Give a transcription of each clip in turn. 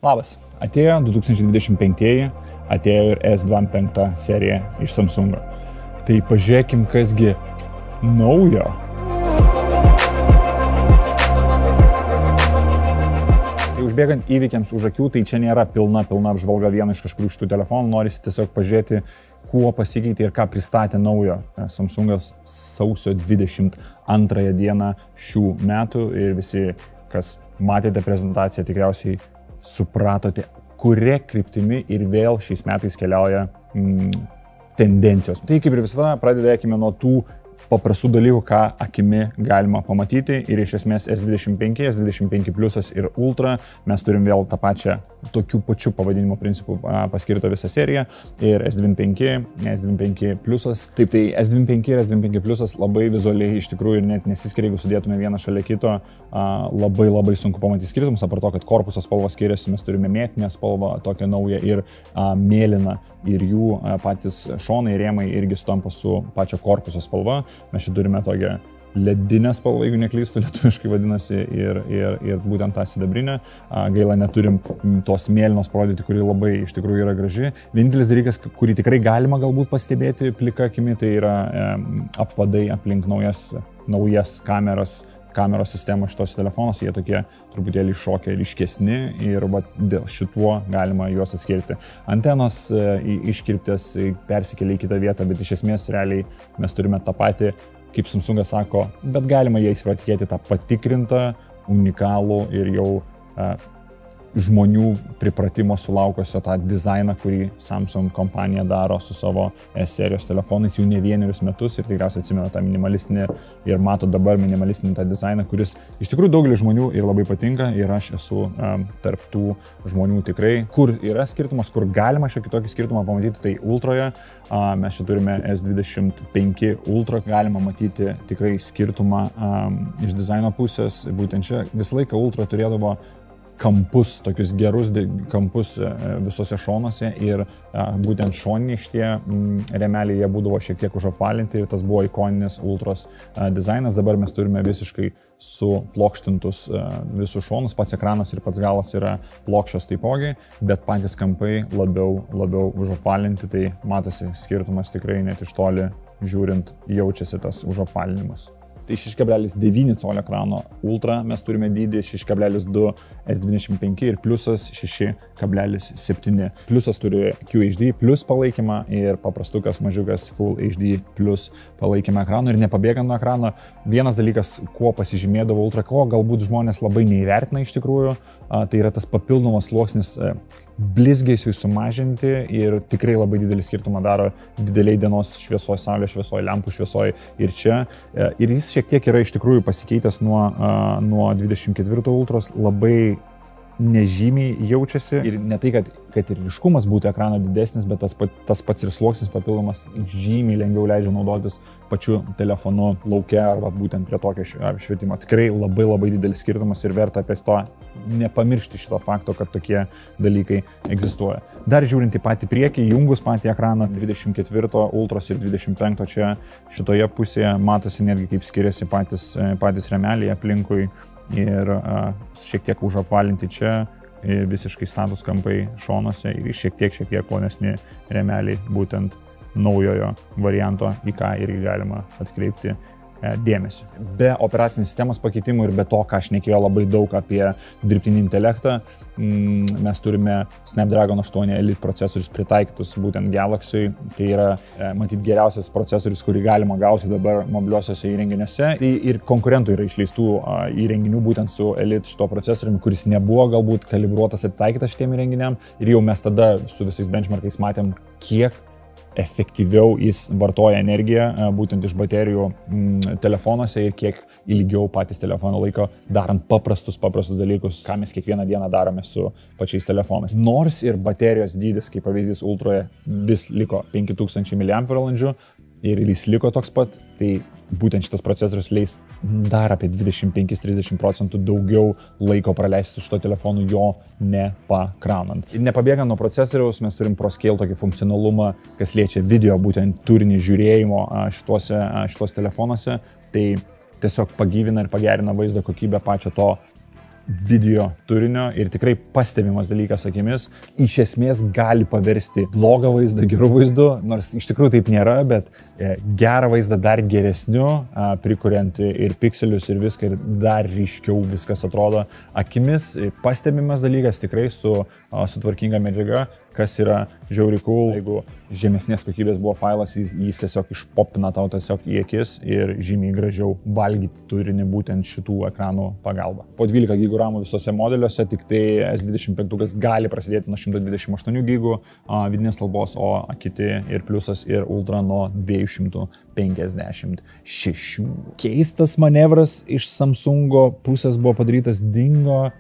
Labas, atėjo 2025, atėjo ir S25 serija iš Samsungo. Tai pažiūrėkim, kasgi naujo. Tai užbėgant įvykiams už akių, tai čia nėra pilna apžvalga vieno iš kažkur iš tų telefonų, norisi tiesiog pažiūrėti, kuo pasikeitė ir ką pristatė naujo Samsungas sausio 22 dieną šių metų ir visi, kas matėte prezentaciją, tikriausiai supratote, kuria kryptimi ir vėl šiais metais keliauja tendencijos. Tai kaip ir visada, pradėkime nuo tų paprastų dalykų, ką akimi galima pamatyti. Ir iš esmės S25, S25 Plus ir Ultra mes turim vėl tą pačią, tokių pačių pavadinimo principų paskirtą visą seriją. Ir S25, S25 Plus. Taip, tai S25 ir S25 Plus labai vizualiai iš tikrųjų net nesiskiria, jeigu sudėtume vieną šalia kito. Labai sunku pamatyti skirtumus, apart to, kad korpuso spalva skiriasi, mes turime mėtinę spalvą, tokią naują ir mėlyną. Ir jų patys šonai rėmai irgi sutampa su pačio korpuso spalva. Mes čia turime tokią ledinę spalvą, jeigu neklystu, lietuviškai vadinasi, ir būtent tą sidabrinę. Gaila, neturim tos mėlynos parodyti, kuri labai iš tikrųjų yra graži. Vienintelis dalykas, kurį tikrai galima galbūt pastebėti plika akimi, tai yra apvadai aplink naujas kameros sistemos šitos telefonos, jie tokie truputėlį šokia ryškesni ir dėl šituo galima juos atskirti. Antenos iškirptės persikelia į kitą vietą, bet iš esmės realiai mes turime tą patį, kaip Samsungas sako, bet galima jais patikėti tą patikrintą, unikalų ir jau žmonių pripratimo sulaukusio tą dizainą, kurį Samsung kompanija daro su savo S-serijos telefonais jau ne vienerius metus ir tikriausiai atsimena tą minimalistinį ir mato dabar minimalistinį tą dizainą, kuris iš tikrųjų daugelį žmonių ir labai patinka ir aš esu tarp tų žmonių tikrai. Kur yra skirtumas, kur galima šiek tiek tokį skirtumą pamatyti, tai Ultroje. Mes čia turime S25 Ultra, galima matyti tikrai skirtumą iš dizaino pusės. Būtent čia visą laiką Ultra turėdavo kampus, tokius gerus kampus visose šonuose ir būtent šoniniai šitie rėmeliai jie būdavo šiek tiek užapvalinti ir tas buvo ikoninis Ultros dizainas. Dabar mes turime visiškai suplokštintus visus šonus, pats ekranas ir pats galas yra plokščias taipogi, bet patys kampai labiau užapvalinti, tai matosi skirtumas tikrai net iš toli žiūrint jaučiasi tas užapvalinimas. Tai 6,9 colio ekrano Ultra mes turime dydį 6,2 S25 ir Plusas 6,7. Plusas turi QHD Plus palaikymą ir paprastukas mažiukas Full HD Plus palaikymą ekrano ir nepabėgant nuo ekrano. Vienas dalykas, kuo pasižymėdavo Ultra, ko galbūt žmonės labai neįvertina iš tikrųjų, tai yra tas papildomas sluoksnis blizgesiui sumažinti ir tikrai labai didelį skirtumą daro dideliai dienos šviesoj, saulės šviesoj, lempų šviesoj ir čia. Ir jis šiek tiek yra iš tikrųjų pasikeitęs nuo 24 Ultros, labai nežymiai jaučiasi ir ne tai, kad ir ryškumas būtų ekrano didesnis, bet tas pats ir sluoksnis papildomas žymiai lengviau leidžia naudotis pačiu telefonu lauke arba būtent prie tokio apšvietimo. Tikrai labai didelis skirtumas ir verta apie to nepamiršti šito fakto, kad tokie dalykai egzistuoja. Dar žiūrint į patį priekį, jungus patį ekraną 24 Ultros ir 25 čia šitoje pusėje matosi netgi kaip skiriasi patys rėmeliai aplinkui ir šiek tiek užapvalinti čia, visiškai status kampai šonuose ir šiek tiek plonesni rėmeliai būtent naujojo varianto, į ką irgi galima atkreipti dėmesį. Be operacinės sistemos pakeitimų ir be to, ką aš šnekėjau labai daug apie dirbtinį intelektą, mes turime Snapdragon 8 Elite procesorius pritaikytus būtent Galaxy. Tai yra matyt geriausias procesorius, kurį galima gauti dabar mobiliuosiuose įrenginiuose. Tai ir konkurentų yra išleistų įrenginių būtent su Elite šito procesoriumi, kuris nebuvo galbūt kalibruotas atitaikytas šitiem įrenginiam. Ir jau mes tada su visais benchmarkais matėm, kiek efektyviau jis vartoja energiją būtent iš baterijų telefonuose ir kiek ilgiau patys telefono laiko darant paprastus dalykus, ką mes kiekvieną dieną darome su pačiais telefonais. Nors ir baterijos dydis, kaip pavyzdys Ultroje, vis liko 5000 mAh ir jis liko toks pat, tai būtent šitas procesorius leis dar apie 25–30% daugiau laiko praleisti su šito telefonu jo nepakraunant. Nepabėgant nuo procesoriaus, mes turim ProScale tokį funkcionalumą, kas liečia video, būtent turinį žiūrėjimo šitos telefonuose. Tai tiesiog pagyvina ir pagerina vaizdo kokybę pačio to video turinio ir tikrai pastebimas dalykas akimis iš esmės gali paversti blogą vaizdą geru vaizdu, nors iš tikrųjų taip nėra, bet gerą vaizdą dar geresniu, prikuriant ir pikselius ir viską ir dar ryškiau viskas atrodo akimis. Pastebimas dalykas tikrai su tvarkinga medžiaga, kas yra žiauri cool. Jeigu žemesnės kokybės buvo failas, jis tiesiog išpopina tau tiesiog į akis ir žymiai gražiau valgyti turinį būtent šitų ekranų pagalba. Po 12 GB RAM visose modeliuose, tik tai S25 gali prasidėti nuo 128 GB vidinės kalbos, o kiti ir pliusas ir ultra nuo 256. Keistas manevras iš Samsungo pusės buvo padarytas, dingo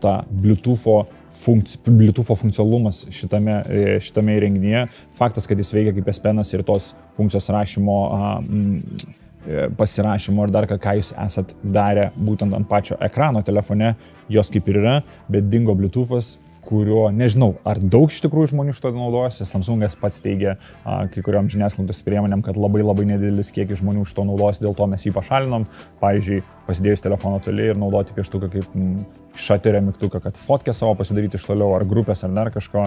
ta Bluetootho funkcionalumas šitame įrenginyje. Faktas, kad jis veikia kaip S Penas ir tos funkcijos rašymo, pasirašymo ir dar ką jūs esat darę būtent ant pačio ekrano telefone, jos kaip ir yra, bet dingo Bluetoothas, kurio nežinau, ar daug iš tikrųjų žmonių šito naudojasi. Samsungas pats teigia kai kuriom žiniasklaidos priemonėm, kad labai nedidelis kiekis žmonių šito naudojasi, dėl to mes jį pašalinom. Pavyzdžiui, pasidėjus telefono toli ir naudoti pieštuką kaip šaterio mygtuką, kad fotkę savo pasidaryti iš toliau, ar grupės, ar dar kažko,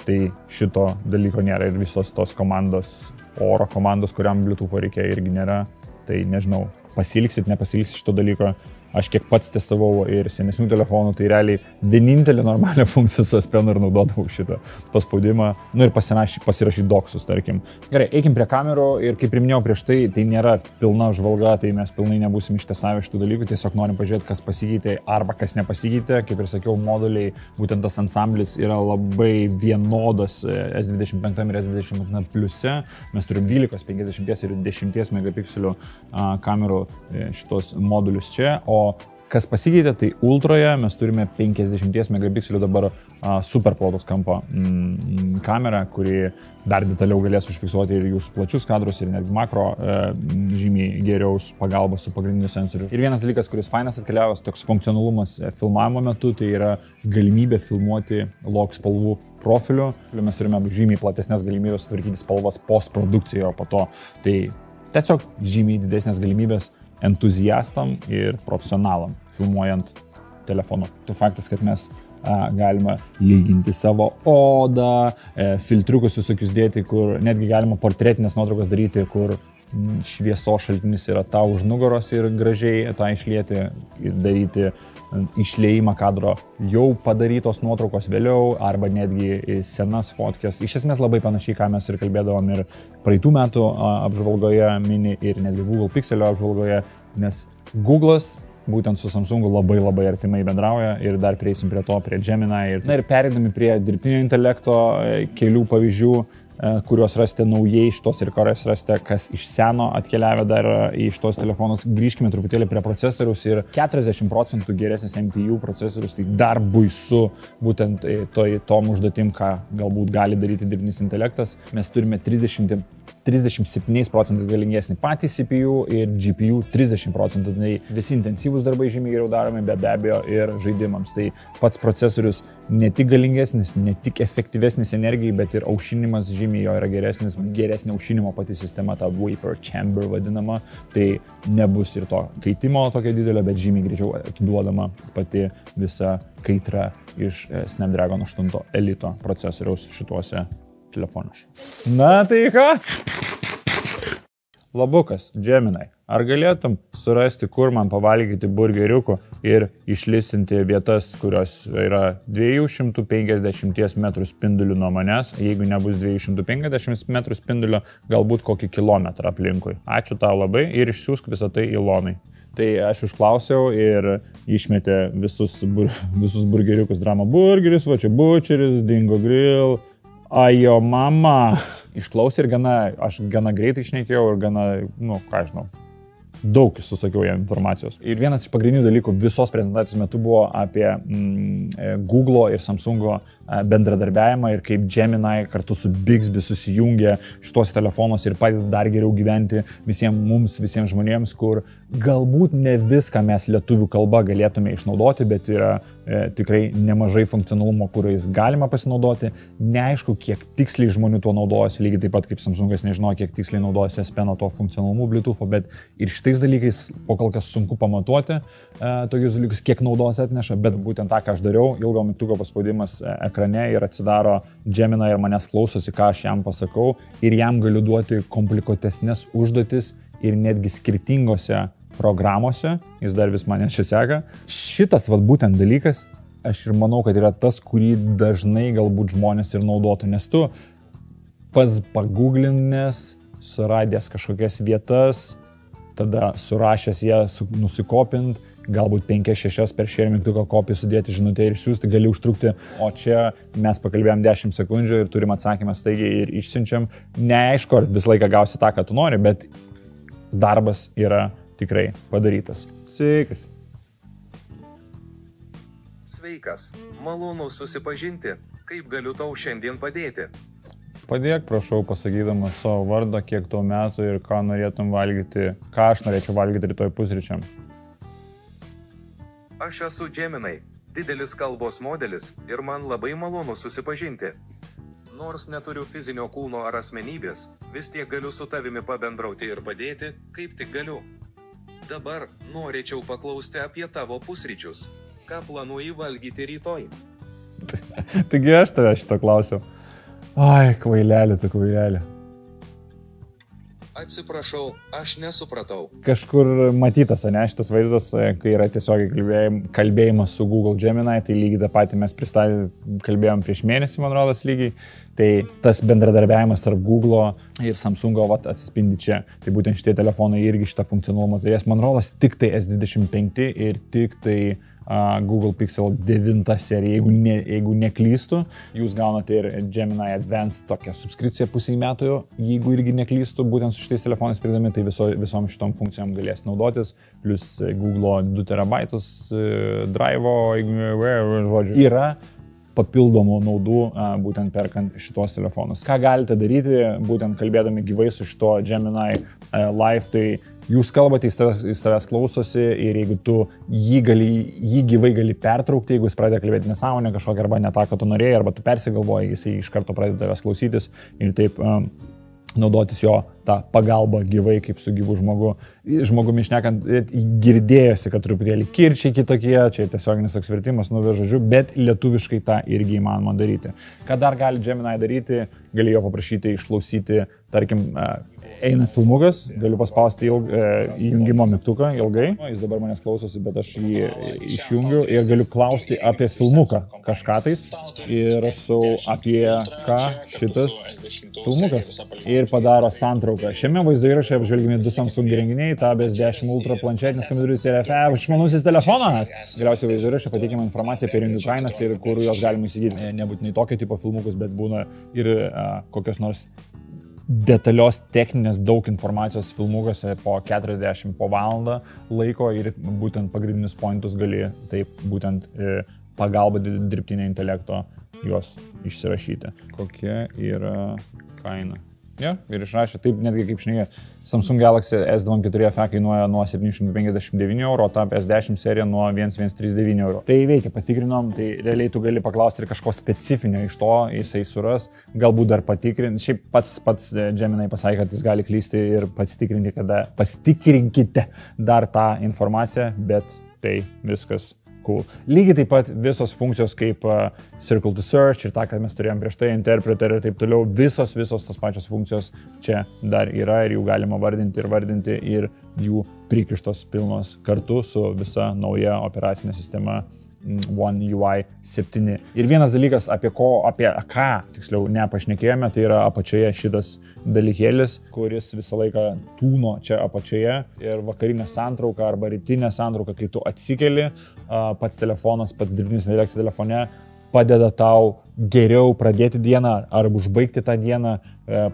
tai šito dalyko nėra ir visos tos komandos, oro komandos, kuriam Bluetootho reikia, irgi nėra. Tai nežinau, pasiliksit, nepasiliksit šito dalyko. Aš kiek pats testavau ir senesnių telefonų, tai realiai vienintelė normalią funkciją su S Penu ir naudodavau šitą paspaudimą, ir pasirašyti doksus, tarkim. Gerai, eikim prie kamerų ir kaip minėjau prieš tai, tai nėra pilna žvalga, tai mes pilnai nebūsim ištestavę šitų dalykų, tiesiog norim pažiūrėti, kas pasikeitė arba kas nepasikeitė. Kaip ir sakiau, moduliai, būtent tas ansamblis yra labai vienodas S25 ir S25 pliuse. Mes turim 12, 50 ir 10 megapikselių kamerų šitos modulius čia, o kas pasikeitė, tai ultroje mes turime 50 megapikselių dabar super plataus kampo kamerą, kuri dar detaliau galės užfiksuoti ir jūsų plačius kadrus, ir netgi makro žymiai geriau su pagalba su pagrindiniu sensoriu. Ir vienas dalykas, kuris fainas atkeliavęs, toks funkcionalumas filmavimo metu, tai yra galimybė filmuoti log spalvų profiliu. Mes turime žymiai platesnės galimybės tvarkyti spalvas postprodukcijoje, o po to tai tiesiog žymiai didesnės galimybės entuziastam ir profesionalam filmuojant telefonu. Tai faktas, kad mes galima lyginti savo odą, filtriukus visokius dėti, kur netgi galima portretinės nuotraukas daryti, kur šviesos šaltinis yra tau už nugaros ir gražiai tą išlieti ir daryti išliejimą kadro jau padarytos nuotraukos vėliau arba netgi senas fotkės. Iš esmės labai panašiai, ką mes ir kalbėdavom ir praeitų metų apžvalgoje mini ir netgi Google Pixelio apžvalgoje, nes Google'as būtent su Samsungu labai artimai bendrauja ir dar prieisim prie to, prie Gemini. Ir pereidami prie dirbtinio intelekto kelių pavyzdžių, kuriuos rasite naujai šitos ir kurios rasite, kas iš seno atkeliavę dar į šitos telefonus. Grįžkime truputėlį prie procesoriaus ir 40% geresnis MPU procesorius, tai dar baisu būtent tom užduotim, ką galbūt gali daryti dirbtinis intelektas. Mes turime 37% galingesnį patį CPU ir GPU 30%. Tai visi intensyvūs darbai žymiai geriau daromi, be abejo ir žaidimams. Tai pats procesorius ne tik galingesnis, ne tik efektyvesnis energijai, bet ir aušinimas žymiai jo yra geresnis, geresnė aušinimo pati sistema, ta vapor chamber vadinama, tai nebus ir to kaitimo tokio didelio, bet žymiai greičiau atiduodama pati visa kaitra iš Snapdragon 8 Elite procesoriaus šituose telefonuose. Na tai ką? Labukas, Gemini, ar galėtum surasti, kur man pavalgyti burgeriukų ir išlistinti vietas, kurios yra 250 metrų spindulių nuo manęs, jeigu nebus 250 metrų spindulio, galbūt kokį kilometrą aplinkui. Ačiū tau labai ir išsiųsk visą tai Ilonai. Tai aš užklausiau ir išmetė visus burgeriukus, Drama burgeris, va čia bučeris, Dingo grill, ajo mama. Išklausė ir aš gana greitai šnekėjau ir gana, ką žinau, daug susakiau jam informacijos. Ir vienas iš pagrindinių dalykų visos prezentacijos metu buvo apie Google ir Samsungo bendradarbiavimą ir kaip Gemini kartu su Bixby susijungia šitos telefonuose ir padeda dar geriau gyventi visiems žmonėms, kur Galbūt ne viską mes lietuvių kalba galėtume išnaudoti, bet yra tikrai nemažai funkcionalumo, kuriais galima pasinaudoti. Neaišku, kiek tiksliai žmonių tuo naudojasi, lygiai taip pat kaip Samsungas nežino, kiek tiksliai naudojasi S Pen to funkcionalumu Bluetooth, bet ir šitais dalykais po kol kas sunku pamatuoti tokius dalykus, kiek naudos atneša, bet būtent tą, ką aš dariau, ilgo mygtuko paspaudimas ekrane ir atsidaro Gemini ir manęs klausosi, ką aš jam pasakau ir jam galiu duoti komplikuotesnės užduotis ir netgi skirtingose programuose, jis dar vis mane čia seka. Šitas būtent dalykas, aš ir manau, kad yra tas, kurį dažnai galbūt žmonės ir naudotų, nes tu pats paguglinės, suradęs kažkokias vietas, tada surašęs ją nusikopint, galbūt 5-6 per share mygtuko kopiją sudėti žinutę ir siūsti gali užtrukti, o čia mes pakalbėjom 10 sekundžių ir turim atsakymą staigiai ir išsiunčiam. Neaišku, ar visą laiką gausi tą, ką tu nori, bet darbas yra tikrai padarytas. Sveikas. Sveikas, malonu susipažinti, kaip galiu tau šiandien padėti. Padėk, prašau, pasakydamas savo vardą, kiek tau metų ir ką norėtum valgyti, ką aš norėčiau valgyti rytoj pusryčiam. Aš esu Gemini, didelis kalbos modelis ir man labai malonu susipažinti. Nors neturiu fizinio kūno ar asmenybės, vis tiek galiu su tavimi pabendrauti ir padėti, kaip tik galiu. Dabar norėčiau paklausti apie tavo pusryčius. Ką planuoji valgyti rytoj? Taigi aš tave šito klausiau. Ai, kvailelė, tu kvailelė. Atsiprašau, aš nesupratau. Kažkur matytas, ne, šitas vaizdas, kai yra tiesiog kalbėjimas su Google Gemini, tai lygiai tą patį mes kalbėjom prieš mėnesį, man rodos, lygiai. Tai tas bendradarbiavimas tarp Google ir Samsungo atsispindi čia. Tai būtent šitie telefonai irgi šitą funkcionalumą turės. Man rodos, tik tai S25 ir tik tai Google Pixel 9 serija, jeigu neklystu. Jūs gaunate ir Gemini Advanced tokią subskripciją pusei metų, jeigu irgi neklystu, būtent su šitais telefonais pridami, tai visom šitom funkcijom galės naudotis, plus Google 2 terabaitus drive'o, žodžiu, yra papildomų naudų būtent perkant šitos telefonus. Ką galite daryti, būtent kalbėdami gyvai su šito Gemini Live, tai jūs kalbate, jis tavęs klausosi ir jeigu tu jį gyvai gali pertraukti, jeigu jis pradeda kalbėti nesąmonę kažkokią arba ne tą, ką tu norėjai, arba tu persigalvoji, jis iš karto pradeda tavęs klausytis ir taip naudotis jo tą pagalbą gyvai kaip su gyvu žmogumi šnekant, girdėjosi, kad truputėlį kirčiai kitokie, čia tiesioginis toks vertimas, žodžiu, bet lietuviškai tą irgi įmanoma daryti. Ką dar gali Gemini daryti, gali jo paprašyti išklausyti, tarkim, eina filmukas, galiu paspausti įjungimo mygtuką ilgai, jis dabar manęs klausosi, bet aš jį išjungiu ir galiu klausti apie filmuką kažką tais ir rašau apie ką šitas filmukas ir padaro santrauką. Šiame vaizdo įraše apžvelgiami 2 Samsung įrenginiai, Tab S10 Ultra planšetinis kompiuteris ir išmanusis telefonas. Galiausiai vaizdo įraše pateikiama informacija apie įrenginių kainas ir kur juos galima įsigyti. Nebūtinai tokio tipo filmukus, bet būna ir kokios nors detalios techninės daug informacijos filmukuose po 40 po valandą laiko ir būtent pagrindinius pointus gali taip būtent pagalba dirbtinio intelekto juos išsirašyti. Kokia yra kaina? Ja, ir išrašė, taip netgi kaip šnekė, Samsung Galaxy S24 FE kainuoja nuo 759 €, o Tab S10 serija nuo 1139 €. Tai veikia, patikrinom, tai realiai tu gali paklausti ir kažko specifinio iš to, jisai suras, galbūt dar patikrinti. Šiaip pats Gemini pasakė, kad jis gali klysti ir pasitikrinkite dar tą informaciją, bet tai viskas cool. Lygiai taip pat visos funkcijos kaip Circle to Search ir tą, ką mes turėjom prieš tai, Interpreter ir taip toliau, visos tos pačios funkcijos čia dar yra ir jų galima vardinti ir jų prikištos pilnos kartu su visa nauja operacinė sistema One UI 7. Ir vienas dalykas, apie ką tiksliau nepašnekėjome, tai yra apačioje šitas dalykėlis, kuris visą laiką tūno čia apačioje ir vakarinė santrauka arba rytinė santrauka, kai tu atsikeli, pats telefonas, pats dirbtinis intelektas telefone padeda tau geriau pradėti dieną arba užbaigti tą dieną,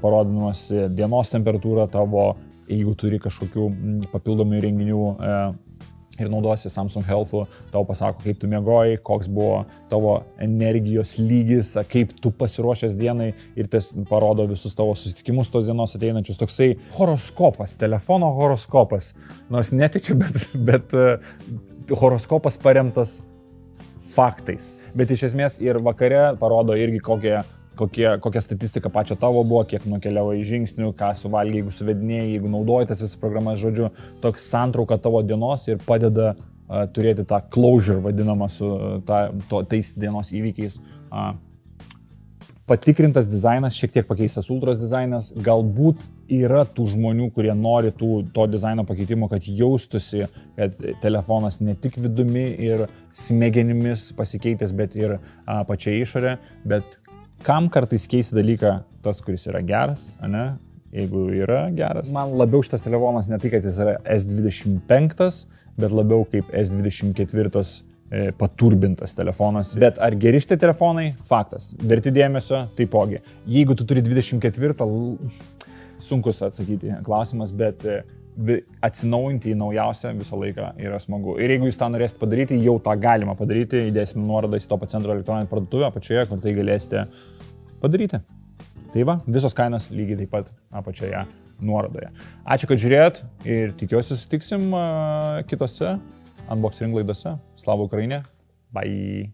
parodydamas dienos temperatūrą tavo, jeigu turi kažkokių papildomų įrenginių ir naudosi Samsung Health'u, tau pasako, kaip tu miegojai, koks buvo tavo energijos lygis, kaip tu pasiruošęs dienai ir tas parodo visus tavo susitikimus tos dienos ateinančius. Toksai horoskopas, telefono horoskopas. Nors netikiu, bet horoskopas paremtas faktais. Bet iš esmės ir vakare parodo irgi kokia statistika pačio tavo buvo, kiek nukeliavai žingsnių, ką suvalgiai, jeigu suvedinėjai, jeigu naudoji tas visas programas, žodžiu, toks santrauka tavo dienos ir padeda turėti tą closure vadinamą su tais dienos įvykiais. Patikrintas dizainas, šiek tiek pakeistas ultros dizainas, galbūt yra tų žmonių, kurie nori to dizaino pakeitimo, kad jaustusi, kad telefonas ne tik vidumi ir smegenimis pasikeitęs, bet ir pačia išorė, bet kam kartais keisti dalyką tas, kuris yra geras, ne? Jeigu yra geras. Man labiau šitas telefonas ne tai, kad jis yra S25, bet labiau kaip S24 paturbintas telefonas. Bet ar geri šitie telefonai? Faktas. Verti dėmesio? Taipogi. Jeigu tu turi 24, sunkus atsakyti klausimas, bet atsinaujinti į naujausią visą laiką yra smagu. Ir jeigu jūs tą norėsite padaryti, jau tą galima padaryti, įdėsime nuorodą į Topo centro elektroninę parduotuvę apačioje, kur tai galėsite padaryti. Tai va, visos kainos lygiai taip pat apačioje nuorodoje. Ačiū, kad žiūrėjot ir tikiuosi susitiksim kitose unboxing laidose. Slava Ukraine. Bye.